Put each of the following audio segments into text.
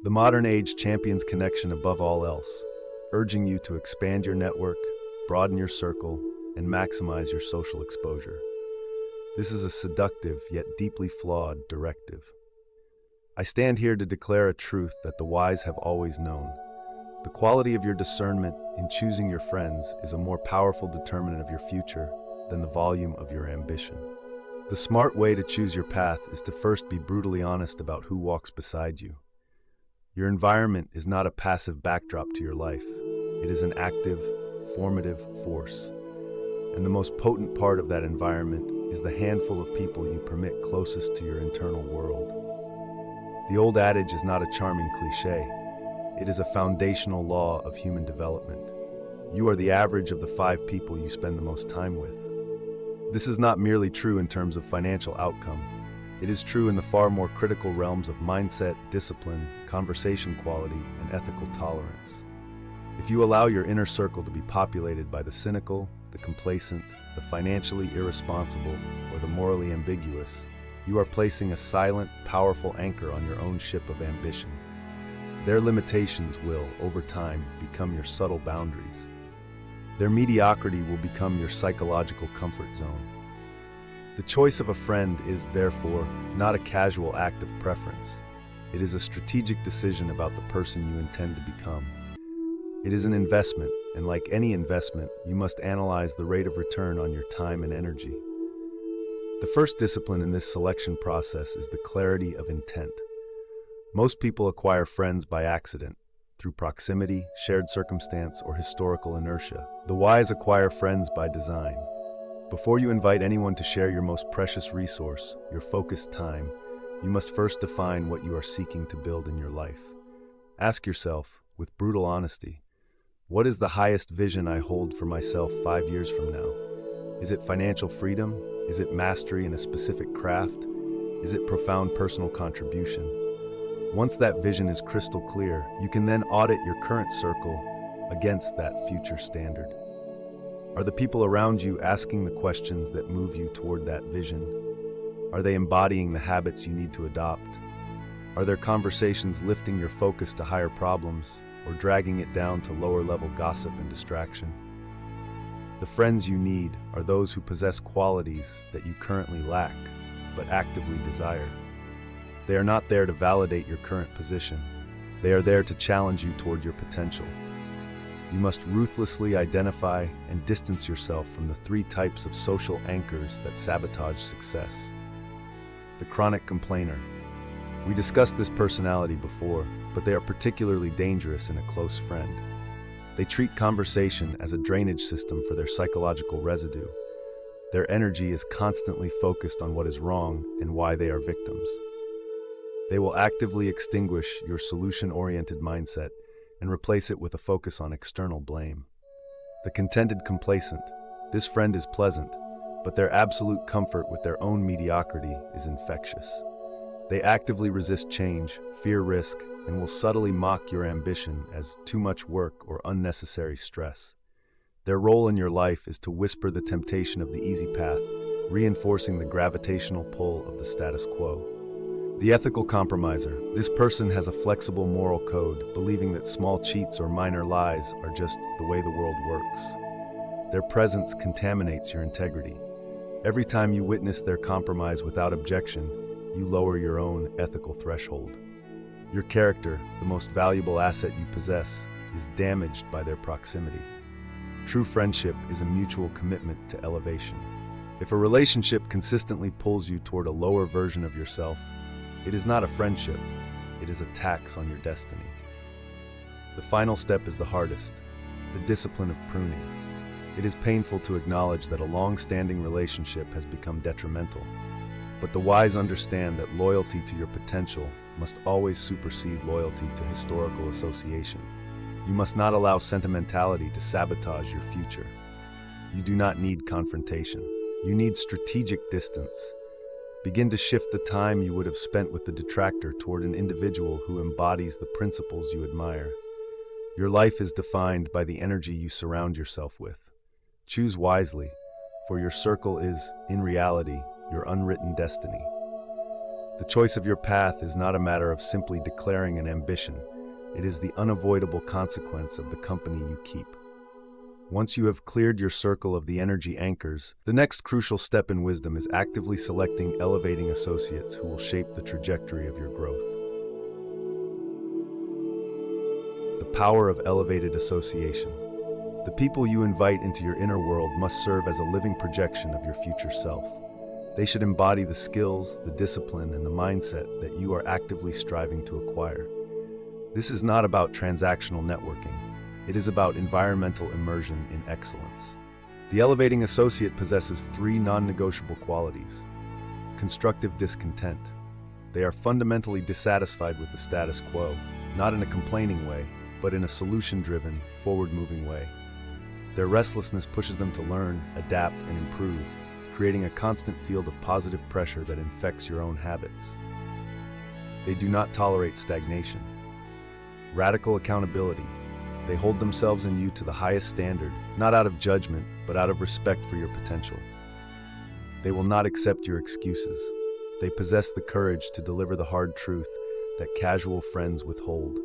The modern age champions connection above all else, urging you to expand your network, broaden your circle, and maximize your social exposure. This is a seductive yet deeply flawed directive. I stand here to declare a truth that the wise have always known. The quality of your discernment in choosing your friends is a more powerful determinant of your future than the volume of your ambition. The smart way to choose your path is to first be brutally honest about who walks beside you. Your environment is not a passive backdrop to your life. It is an active, formative force. And the most potent part of that environment is the handful of people you permit closest to your internal world. The old adage is not a charming cliché. It is a foundational law of human development. You are the average of the 5 people you spend the most time with. This is not merely true in terms of financial outcome. It is true in the far more critical realms of mindset, discipline, conversation quality, and ethical tolerance. If you allow your inner circle to be populated by the cynical, the complacent, the financially irresponsible, or the morally ambiguous, you are placing a silent, powerful anchor on your own ship of ambition. Their limitations will, over time, become your subtle boundaries. Their mediocrity will become your psychological comfort zone. The choice of a friend is, therefore, not a casual act of preference. It is a strategic decision about the person you intend to become. It is an investment, and like any investment, you must analyze the rate of return on your time and energy. The first discipline in this selection process is the clarity of intent. Most people acquire friends by accident, through proximity, shared circumstance, or historical inertia. The wise acquire friends by design. Before you invite anyone to share your most precious resource, your focused time, you must first define what you are seeking to build in your life. Ask yourself, with brutal honesty, what is the highest vision I hold for myself 5 years from now? Is it financial freedom? Is it mastery in a specific craft? Is it profound personal contribution? Once that vision is crystal clear, you can then audit your current circle against that future standard. Are the people around you asking the questions that move you toward that vision? Are they embodying the habits you need to adopt? Are their conversations lifting your focus to higher problems or dragging it down to lower-level gossip and distraction? The friends you need are those who possess qualities that you currently lack, but actively desire. They are not there to validate your current position. They are there to challenge you toward your potential. You must ruthlessly identify and distance yourself from the 3 types of social anchors that sabotage success. The chronic complainer. We discussed this personality before, but they are particularly dangerous in a close friend. They treat conversation as a drainage system for their psychological residue. Their energy is constantly focused on what is wrong and why they are victims. They will actively extinguish your solution-oriented mindset and replace it with a focus on external blame. The contented complacent. This friend is pleasant, but their absolute comfort with their own mediocrity is infectious. They actively resist change, fear risk, and will subtly mock your ambition as too much work or unnecessary stress. Their role in your life is to whisper the temptation of the easy path, reinforcing the gravitational pull of the status quo. The ethical compromiser. This person has a flexible moral code, believing that small cheats or minor lies are just the way the world works. Their presence contaminates your integrity. Every time you witness their compromise without objection, you lower your own ethical threshold. Your character, the most valuable asset you possess, is damaged by their proximity. True friendship is a mutual commitment to elevation. If a relationship consistently pulls you toward a lower version of yourself, it is not a friendship, it is a tax on your destiny. The final step is the hardest, the discipline of pruning. It is painful to acknowledge that a long-standing relationship has become detrimental, but the wise understand that loyalty to your potential must always supersede loyalty to historical association. You must not allow sentimentality to sabotage your future. You do not need confrontation. You need strategic distance. Begin to shift the time you would have spent with the detractor toward an individual who embodies the principles you admire. Your life is defined by the energy you surround yourself with. Choose wisely, for your circle is, in reality, your unwritten destiny. The choice of your path is not a matter of simply declaring an ambition. It is the unavoidable consequence of the company you keep. Once you have cleared your circle of the energy anchors, the next crucial step in wisdom is actively selecting elevating associates who will shape the trajectory of your growth. The power of elevated association. The people you invite into your inner world must serve as a living projection of your future self. They should embody the skills, the discipline, and the mindset that you are actively striving to acquire. This is not about transactional networking. It is about environmental immersion in excellence. The elevating associate possesses 3 non-negotiable qualities. Constructive discontent. They are fundamentally dissatisfied with the status quo, not in a complaining way, but in a solution-driven, forward-moving way. Their restlessness pushes them to learn, adapt, and improve, creating a constant field of positive pressure that infects your own habits. They do not tolerate stagnation. Radical accountability. They hold themselves and you to the highest standard, not out of judgment, but out of respect for your potential. They will not accept your excuses. They possess the courage to deliver the hard truth that casual friends withhold.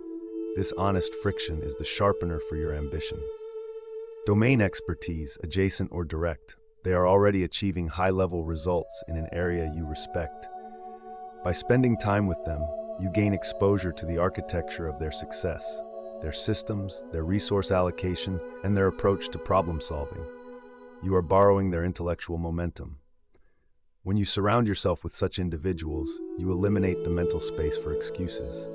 This honest friction is the sharpener for your ambition. Domain expertise, adjacent or direct. They are already achieving high-level results in an area you respect. By spending time with them, you gain exposure to the architecture of their success, their systems, their resource allocation, and their approach to problem solving. You are borrowing their intellectual momentum. When you surround yourself with such individuals, you eliminate the mental space for excuses.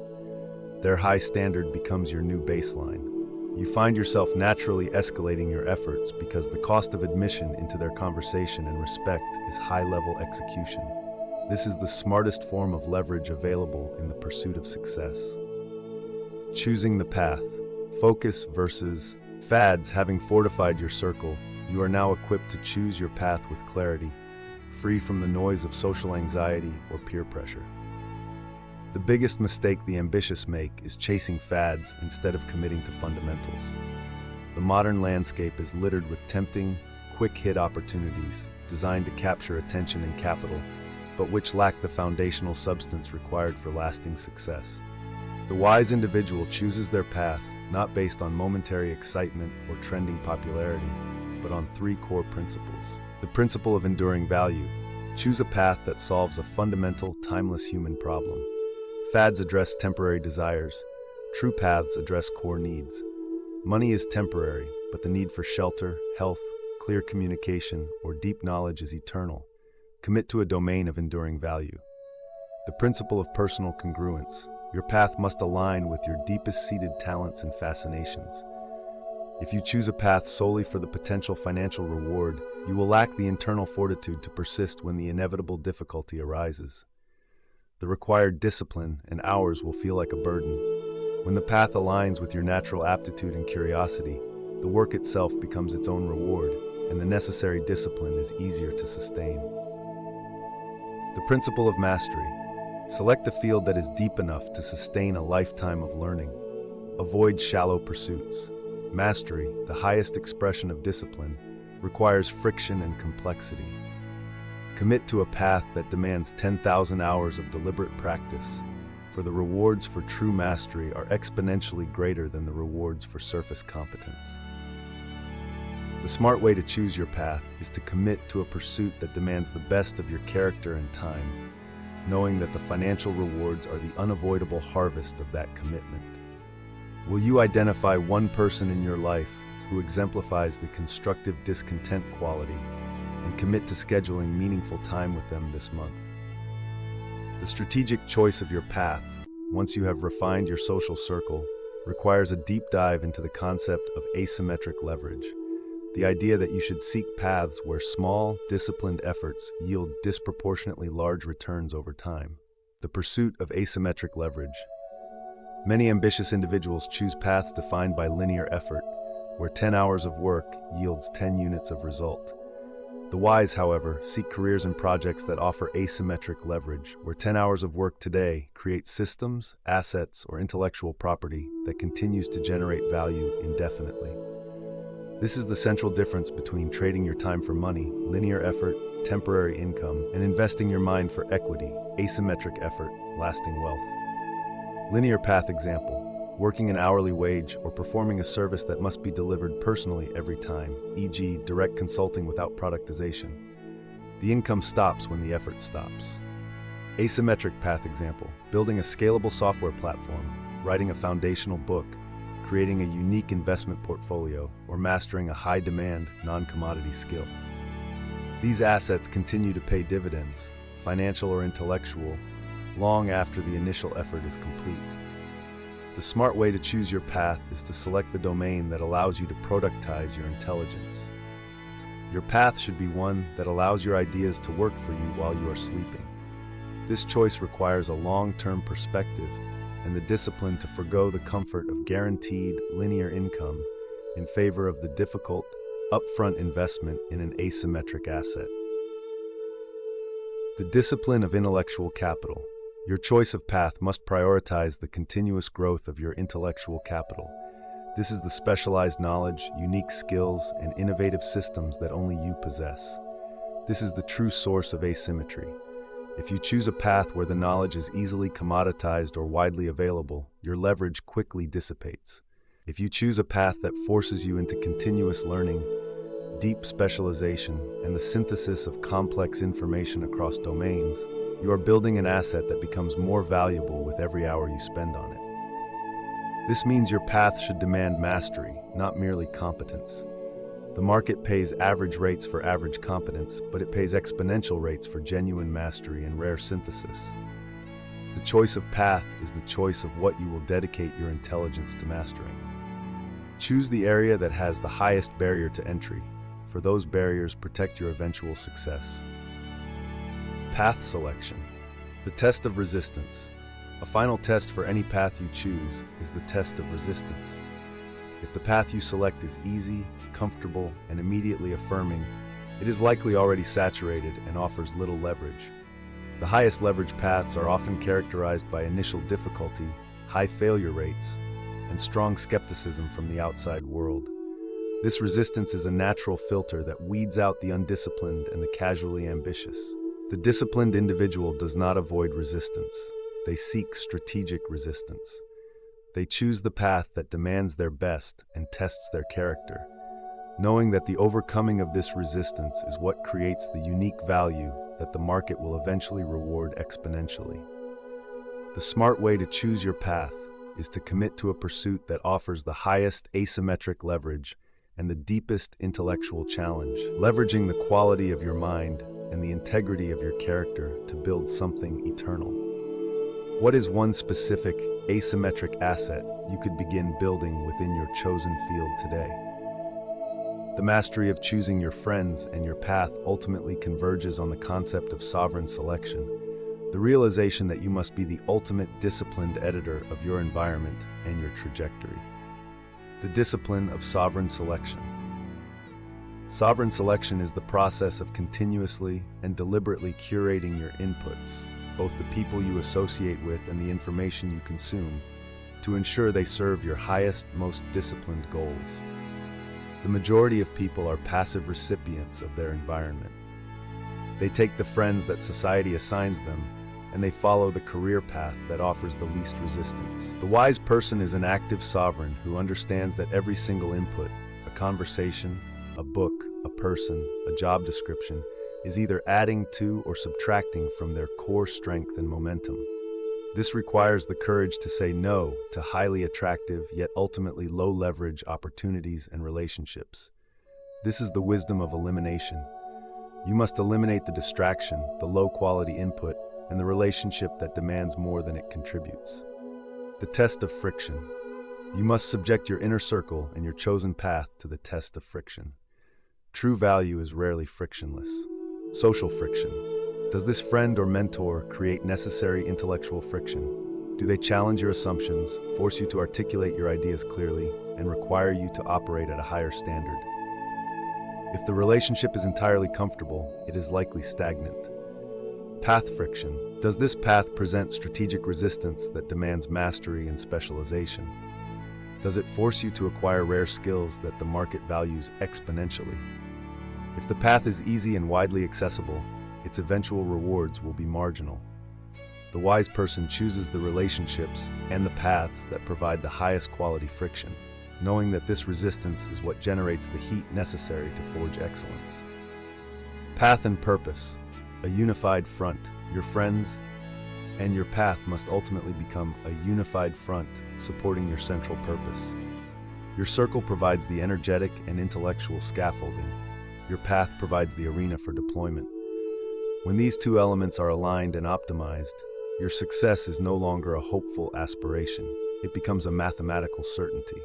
Their high standard becomes your new baseline. You find yourself naturally escalating your efforts because the cost of admission into their conversation and respect is high-level execution. This is the smartest form of leverage available in the pursuit of success. Choosing the path. Focus versus fads. Having fortified your circle, you are now equipped to choose your path with clarity, free from the noise of social anxiety or peer pressure. The biggest mistake the ambitious make is chasing fads instead of committing to fundamentals. The modern landscape is littered with tempting, quick-hit opportunities designed to capture attention and capital, but which lack the foundational substance required for lasting success. The wise individual chooses their path not based on momentary excitement or trending popularity, but on 3 core principles. The principle of enduring value. Choose a path that solves a fundamental, timeless human problem. Fads address temporary desires. True paths address core needs. Money is temporary, but the need for shelter, health, clear communication, or deep knowledge is eternal. Commit to a domain of enduring value. The principle of personal congruence. Your path must align with your deepest-seated talents and fascinations. If you choose a path solely for the potential financial reward, you will lack the internal fortitude to persist when the inevitable difficulty arises. The required discipline and hours will feel like a burden. When the path aligns with your natural aptitude and curiosity, the work itself becomes its own reward, and the necessary discipline is easier to sustain. The principle of mastery. Select a field that is deep enough to sustain a lifetime of learning. Avoid shallow pursuits. Mastery, the highest expression of discipline, requires friction and complexity. Commit to a path that demands 10,000 hours of deliberate practice, for the rewards for true mastery are exponentially greater than the rewards for surface competence. The smart way to choose your path is to commit to a pursuit that demands the best of your character and time, knowing that the financial rewards are the unavoidable harvest of that commitment. Will you identify one person in your life who exemplifies the constructive discontent quality and commit to scheduling meaningful time with them this month? The strategic choice of your path, once you have refined your social circle, requires a deep dive into the concept of asymmetric leverage, the idea that you should seek paths where small, disciplined efforts yield disproportionately large returns over time. The pursuit of asymmetric leverage. Many ambitious individuals choose paths defined by linear effort, where 10 hours of work yields 10 units of result. The wise, however, seek careers and projects that offer asymmetric leverage, where 10 hours of work today creates systems, assets, or intellectual property that continues to generate value indefinitely. This is the central difference between trading your time for money, linear effort, temporary income, and investing your mind for equity, asymmetric effort, lasting wealth. Linear path example: working an hourly wage or performing a service that must be delivered personally every time, e.g., direct consulting without productization. The income stops when the effort stops. Asymmetric path example: building a scalable software platform, writing a foundational book, creating a unique investment portfolio, or mastering a high-demand, non-commodity skill. These assets continue to pay dividends, financial or intellectual, long after the initial effort is complete. The smart way to choose your path is to select the domain that allows you to productize your intelligence. Your path should be one that allows your ideas to work for you while you are sleeping. This choice requires a long-term perspective and the discipline to forego the comfort of guaranteed linear income in favor of the difficult, upfront investment in an asymmetric asset. The discipline of intellectual capital. Your choice of path must prioritize the continuous growth of your intellectual capital. This is the specialized knowledge, unique skills, and innovative systems that only you possess. This is the true source of asymmetry. If you choose a path where the knowledge is easily commoditized or widely available, your leverage quickly dissipates. If you choose a path that forces you into continuous learning, deep specialization, and the synthesis of complex information across domains, you are building an asset that becomes more valuable with every hour you spend on it. This means your path should demand mastery, not merely competence. The market pays average rates for average competence, but it pays exponential rates for genuine mastery and rare synthesis. The choice of path is the choice of what you will dedicate your intelligence to mastering. Choose the area that has the highest barrier to entry, for those barriers protect your eventual success. Path selection. The test of resistance. A final test for any path you choose is the test of resistance. If the path you select is easy, comfortable, and immediately affirming, it is likely already saturated and offers little leverage. The highest leverage paths are often characterized by initial difficulty, high failure rates, and strong skepticism from the outside world. This resistance is a natural filter that weeds out the undisciplined and the casually ambitious. The disciplined individual does not avoid resistance. They seek strategic resistance. They choose the path that demands their best and tests their character, knowing that the overcoming of this resistance is what creates the unique value that the market will eventually reward exponentially. The smart way to choose your path is to commit to a pursuit that offers the highest asymmetric leverage and the deepest intellectual challenge, leveraging the quality of your mind and the integrity of your character to build something eternal. What is one specific asymmetric asset you could begin building within your chosen field today? The mastery of choosing your friends and your path ultimately converges on the concept of sovereign selection, the realization that you must be the ultimate disciplined editor of your environment and your trajectory. The discipline of sovereign selection. Sovereign selection is the process of continuously and deliberately curating your inputs, both the people you associate with and the information you consume, to ensure they serve your highest, most disciplined goals. The majority of people are passive recipients of their environment. They take the friends that society assigns them, and they follow the career path that offers the least resistance. The wise person is an active sovereign who understands that every single input, a conversation, a book, a person, a job description, is either adding to or subtracting from their core strength and momentum. This requires the courage to say no to highly attractive yet ultimately low leverage opportunities and relationships. This is the wisdom of elimination. You must eliminate the distraction, the low quality input, and the relationship that demands more than it contributes. The test of friction. You must subject your inner circle and your chosen path to the test of friction. True value is rarely frictionless. Social friction. Does this friend or mentor create necessary intellectual friction? Do they challenge your assumptions, force you to articulate your ideas clearly, and require you to operate at a higher standard? If the relationship is entirely comfortable, it is likely stagnant. Path friction. Does this path present strategic resistance that demands mastery and specialization? Does it force you to acquire rare skills that the market values exponentially? If the path is easy and widely accessible, its eventual rewards will be marginal. The wise person chooses the relationships and the paths that provide the highest quality friction, knowing that this resistance is what generates the heat necessary to forge excellence. Path and purpose, a unified front. Your friends and your path must ultimately become a unified front supporting your central purpose. Your circle provides the energetic and intellectual scaffolding. Your path provides the arena for deployment. When these two elements are aligned and optimized, your success is no longer a hopeful aspiration. It becomes a mathematical certainty.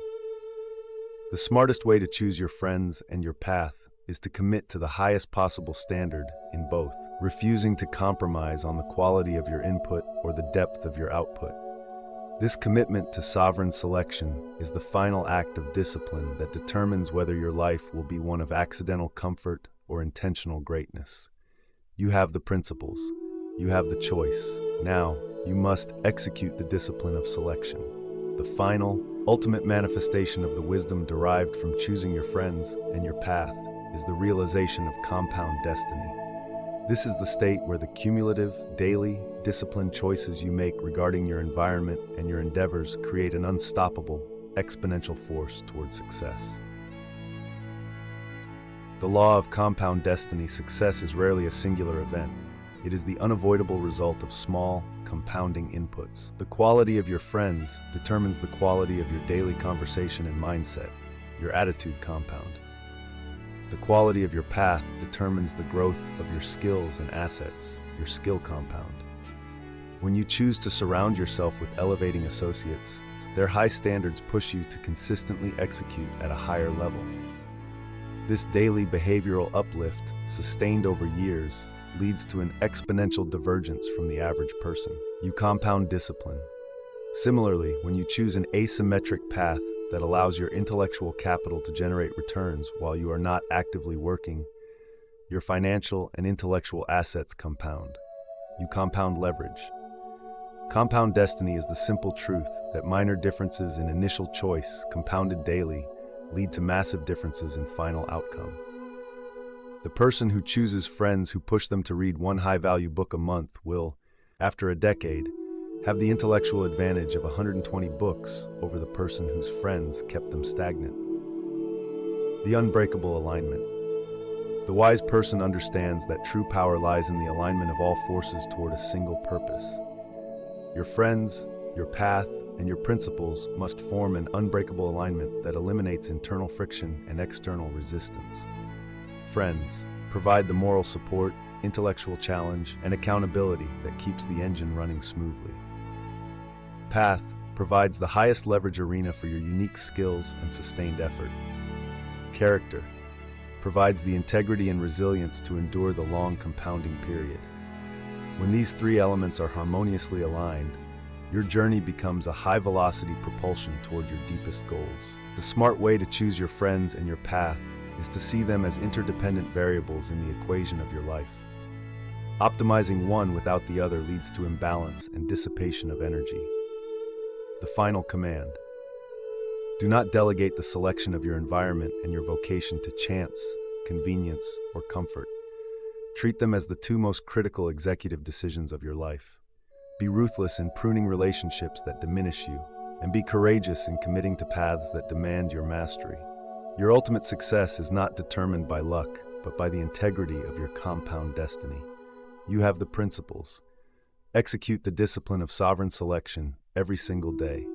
The smartest way to choose your friends and your path is to commit to the highest possible standard in both, refusing to compromise on the quality of your input or the depth of your output. This commitment to sovereign selection is the final act of discipline that determines whether your life will be one of accidental comfort or intentional greatness. You have the principles. You have the choice. Now, you must execute the discipline of selection. The final, ultimate manifestation of the wisdom derived from choosing your friends and your path is the realization of compound destiny. This is the state where the cumulative, daily, disciplined choices you make regarding your environment and your endeavors create an unstoppable, exponential force toward success. The law of compound destiny: success is rarely a singular event. It is the unavoidable result of small, compounding inputs. The quality of your friends determines the quality of your daily conversation and mindset, your attitude compound. The quality of your path determines the growth of your skills and assets, your skill compound. When you choose to surround yourself with elevating associates, their high standards push you to consistently execute at a higher level. This daily behavioral uplift, sustained over years, leads to an exponential divergence from the average person. You compound discipline. Similarly, when you choose an asymmetric path that allows your intellectual capital to generate returns while you are not actively working, your financial and intellectual assets compound. You compound leverage. Compound destiny is the simple truth that minor differences in initial choice, compounded daily, lead to massive differences in final outcome. The person who chooses friends who push them to read one high-value book a month will, after a decade, have the intellectual advantage of 120 books over the person whose friends kept them stagnant. The unbreakable alignment. The wise person understands that true power lies in the alignment of all forces toward a single purpose. Your friends, your path, and your principles must form an unbreakable alignment that eliminates internal friction and external resistance. Friends provide the moral support, intellectual challenge, and accountability that keeps the engine running smoothly. Path provides the highest leverage arena for your unique skills and sustained effort. Character provides the integrity and resilience to endure the long compounding period. When these three elements are harmoniously aligned, your journey becomes a high-velocity propulsion toward your deepest goals. The smart way to choose your friends and your path is to see them as interdependent variables in the equation of your life. Optimizing one without the other leads to imbalance and dissipation of energy. The final command: do not delegate the selection of your environment and your vocation to chance, convenience, or comfort. Treat them as the two most critical executive decisions of your life. Be ruthless in pruning relationships that diminish you, and be courageous in committing to paths that demand your mastery. Your ultimate success is not determined by luck, but by the integrity of your compound destiny. You have the principles. Execute the discipline of sovereign selection every single day.